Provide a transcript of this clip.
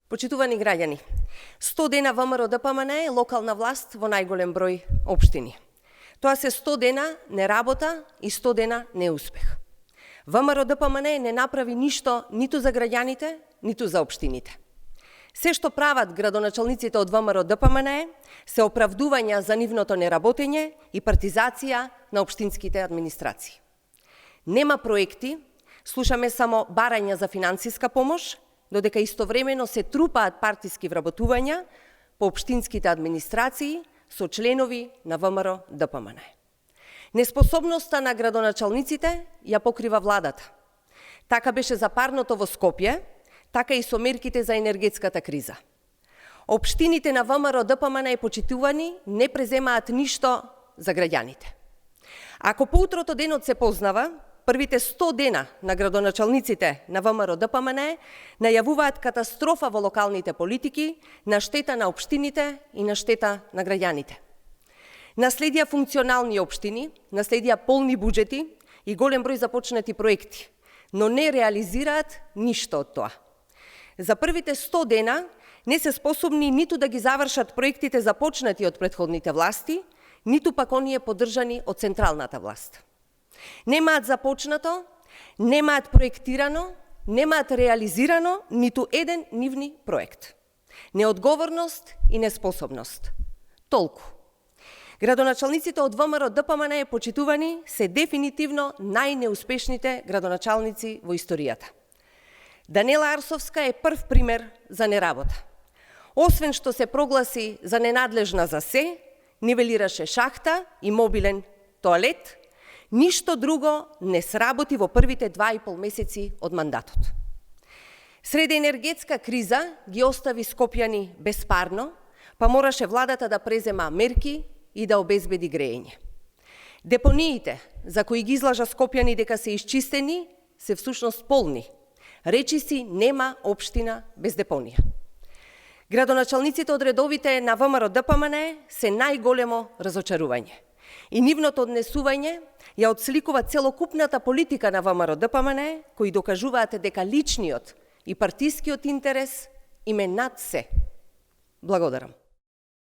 Почитувани граѓани, 100 дена ВМРО ДПМН е локална власт во најголем број општини. Тоа се 100 дена неработа и 100 дена неуспех. ВМРО ДПМН не направи ништо ниту за граѓаните, ниту за општините. Се што прават градоначалниците од ВМРО ДПМН се оправдувања за нивното неработење и партизација на општинските администрации. Нема проекти, слушаме само барања за финансиска помош, додека истовремено се трупаат партиски вработувања по општинските администрации со членови на ВМРО ДПМН. Неспособноста на градоначалниците ја покрива владата. Така беше за парното во Скопје, така и со мерките за енергетската криза. Општините на ВМРО ДПМН е почитувани, не преземаат ништо за граѓаните. Ако поутрото денот се познава, првите 100 дена на градоначалниците на ВМРО ДПМН најавуваат катастрофа во локалните политики на штета на општините и на штета на граѓаните. Наследија функционални општини, наследија полни буџети и голем број започнати проекти, но не реализираат ништо од тоа. За првите 100 дена не се способни ниту да ги завршат проектите започнати од претходните власти, ниту пак оние поддржани од централната власт. Немаат започнато, немаат проектирано, немаат реализирано ниту еден нивни проект. Неодговорност и неспособност. Толку. Градоначалниците од ВМРО ДПМН е почитувани се дефинитивно најнеуспешните градоначалници во историјата. Данела Арсовска е прв пример за неработа. Освен што се прогласи за ненадлежна за се, нивелираше шахта и мобилен тоалет, ништо друго не сработи во првите 2,5 месеци од мандатот. Сред енергетска криза ги остави скопјани без парно, па мораше владата да презема мерки и да обезбеди грејење. Депониите, за кои ги излажа скопјани дека се исчистени, се всушност полни. Речиси нема општина без депонија. Градоначалниците од редовите на ВМРО ДПМН се најголемо разочарување. И нивното однесување ја отсликува целокупната политика на ВМРО ДПМН, кои докажуваат дека личниот и партискиот интерес им е над се. Благодарам.